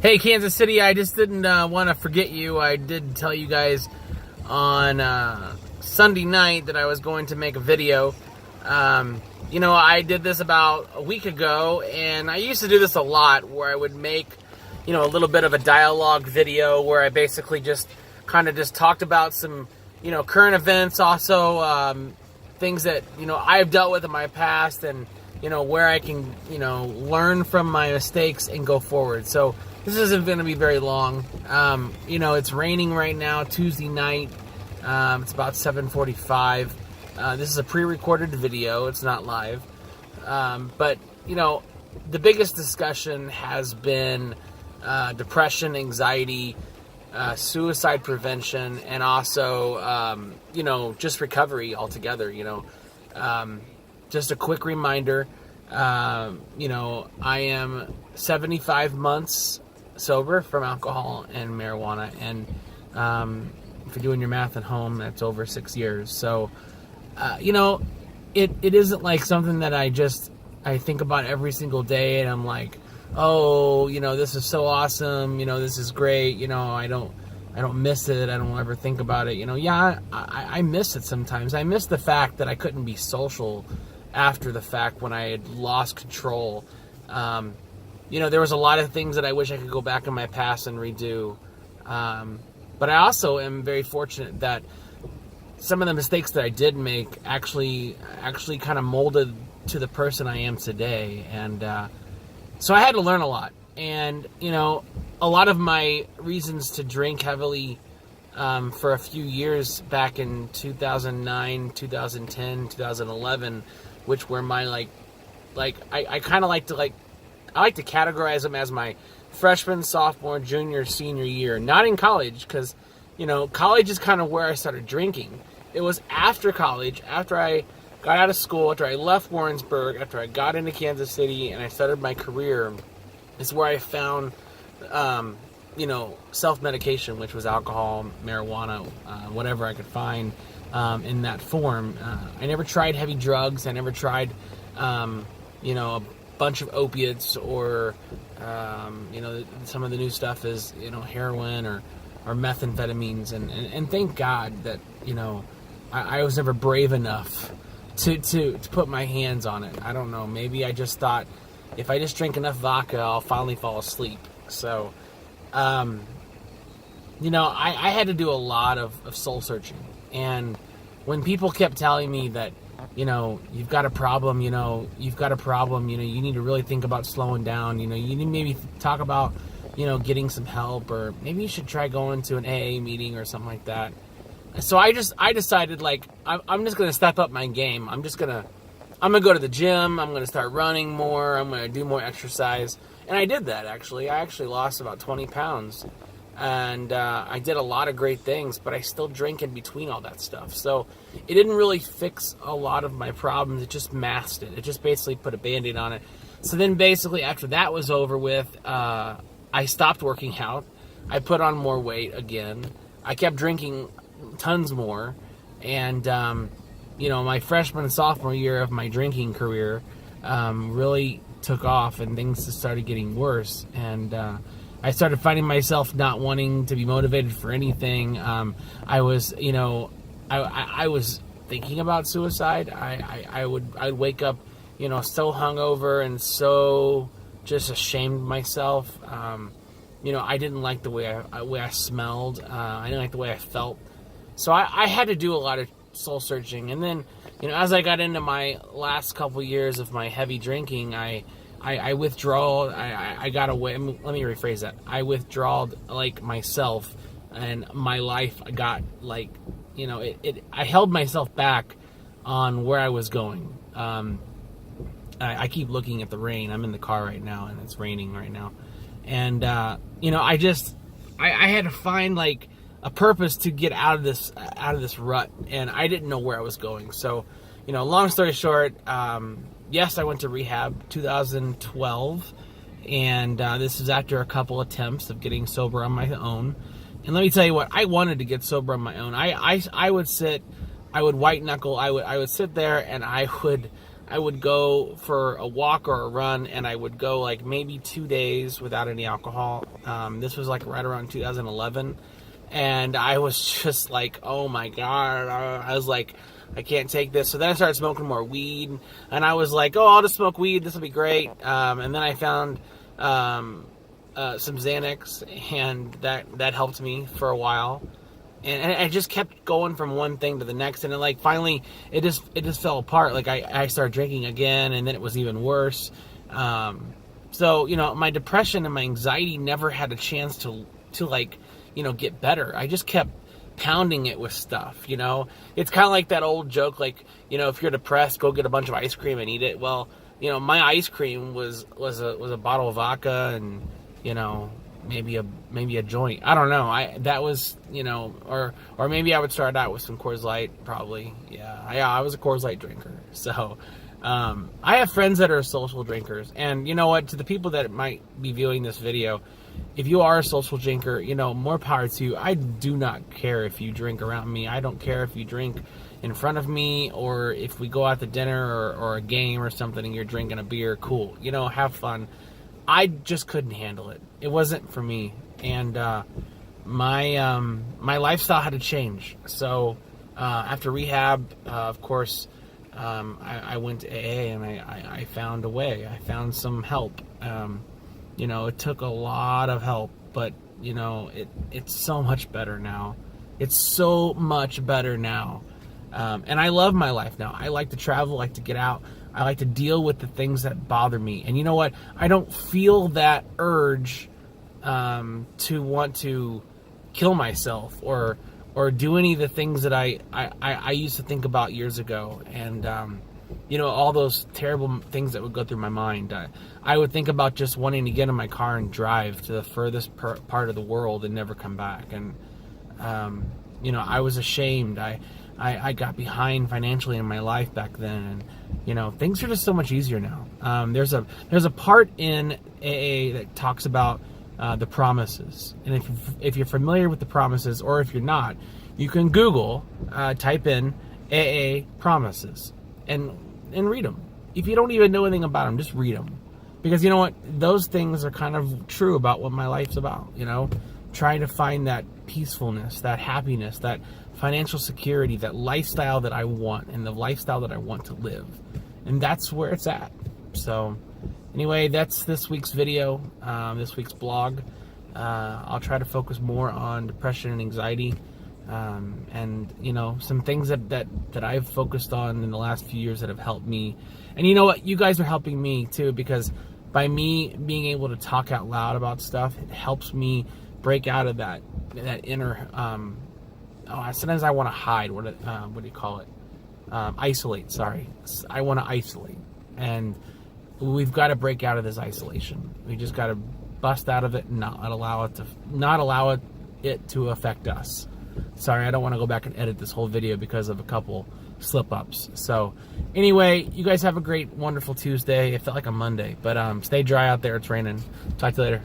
Hey, Kansas City, I just didn't want to forget you. I did tell you guys on Sunday night that I was going to make a video. I did this about a week ago, and I used to do this a lot, where I would make, a little bit of a dialogue video where I basically just kind of just talked about some, current events, also things that, I've dealt with in my past, and, where I can, learn from my mistakes and go forward. So this isn't going to be very long. It's raining right now, Tuesday night. It's about 7:45. This is a pre-recorded video. It's not live. But the biggest discussion has been depression, anxiety, suicide prevention, and also, just recovery altogether. Just a quick reminder, I am 75 months sober from alcohol and marijuana, and if you're doing your math at home, that's over 6 years. So it isn't like something that I think about every single day, and I'm like, oh, this is so awesome, this is great, I don't miss it, I don't ever think about it. I miss it sometimes. I miss the fact that I couldn't be social after the fact, when I had lost control. There was a lot of things that I wish I could go back in my past and redo. But I also am very fortunate that some of the mistakes that I did make actually kind of molded to the person I am today. And so I had to learn a lot. And, a lot of my reasons to drink heavily for a few years back in 2009, 2010, 2011, which were my, I kind of like to, I like to categorize them as my freshman, sophomore, junior, senior year. Not in college, because, college is kind of where I started drinking. It was after college, after I got out of school, after I left Warrensburg, after I got into Kansas City and I started my career, is where I found, self-medication, which was alcohol, marijuana, whatever I could find in that form. I never tried heavy drugs. I never tried, a bunch of opiates, or some of the new stuff is heroin or methamphetamines, and thank God that I was never brave enough to put my hands on it. I don't know, maybe I just thought if I just drink enough vodka, I'll finally fall asleep. So I had to do a lot of soul searching, and when people kept telling me that you've got a problem, you need to really think about slowing down, you need to maybe talk about, getting some help, or maybe you should try going to an AA meeting or something like that. So I decided, I'm just going to step up my game. I'm going to go to the gym. I'm going to start running more. I'm going to do more exercise. And I did that, actually. I actually lost about 20 pounds. And I did a lot of great things, but I still drink in between all that stuff. So it didn't really fix a lot of my problems. It just masked it. It just basically put a Band-Aid on it. So then basically after that was over with, I stopped working out. I put on more weight again. I kept drinking tons more. And, my freshman and sophomore year of my drinking career really took off, and things just started getting worse. And I started finding myself not wanting to be motivated for anything. I was, I was thinking about suicide. I'd wake up, so hungover and so just ashamed of myself. I didn't like the way I smelled. I didn't like the way I felt. So I had to do a lot of soul searching. And then, as I got into my last couple years of my heavy drinking, I withdrew. I got away. Let me rephrase that. I withdrawed myself, and my life got I held myself back on where I was going. I keep looking at the rain. I'm in the car right now, and it's raining right now. And I had to find a purpose to get out of this rut, and I didn't know where I was going. So, long story short, yes, I went to rehab 2012, and this is after a couple attempts of getting sober on my own. And let me tell you what, I wanted to get sober on my own. I would white knuckle. I would sit there, and I would I would go for a walk or a run, and I would go like maybe 2 days without any alcohol. This was like right around 2011, and I was just like, oh my God. I was like, I can't take this. So then I started smoking more weed, and I was like, oh, I'll just smoke weed. This will be great. And then I found some Xanax, and that helped me for a while. And I just kept going from one thing to the next, and like finally it just fell apart. Like I started drinking again, and then it was even worse. So my depression and my anxiety never had a chance to like get better. I just kept pounding it with stuff. It's kind of like that old joke, like if you're depressed, go get a bunch of ice cream and eat it. Well, my ice cream was a bottle of vodka and maybe a joint. I don't know. That was or maybe I would start out with some Coors Light. Probably, yeah. I was a Coors Light drinker. So I have friends that are social drinkers, and you know what? To the people that might be viewing this video, if you are a social drinker, more power to you. I do not care if you drink around me. I don't care if you drink in front of me, or if we go out to dinner or a game or something and you're drinking a beer. Cool, have fun. I just couldn't handle it. It wasn't for me, and my lifestyle had to change. So after rehab, of course, I went to AA, and I found a way. I found some help. It took a lot of help, but it's so much better now. It's so much better now, and I love my life now. I like to travel, like to get out. I like to deal with the things that bother me. And you know what? I don't feel that urge to want to kill myself or do any of the things that I used to think about years ago. And, all those terrible things that would go through my mind. I would think about just wanting to get in my car and drive to the furthest part of the world and never come back. And, I was ashamed. I got behind financially in my life back then, and things are just so much easier now. There's a part in AA that talks about the promises, and if you're familiar with the promises, or if you're not, you can Google, type in AA promises, and read them. If you don't even know anything about them, just read them, because you know what, those things are kind of true about what my life's about. Trying to find that peacefulness, that happiness, that financial security, that lifestyle that I want, and the lifestyle that I want to live. And that's where it's at. So anyway, that's this week's video, this week's blog. I'll try to focus more on depression and anxiety, and some things that I've focused on in the last few years that have helped me. And you know what, you guys are helping me too, because by me being able to talk out loud about stuff, it helps me break out of that inner sometimes I want to hide. What do you call it? Isolate. Sorry, I want to isolate, and we've got to break out of this isolation. We just got to bust out of it and not allow it to affect us. Sorry, I don't want to go back and edit this whole video because of a couple slip-ups. So anyway, you guys have a great, wonderful Tuesday. It felt like a Monday, but stay dry out there. It's raining. Talk to you later.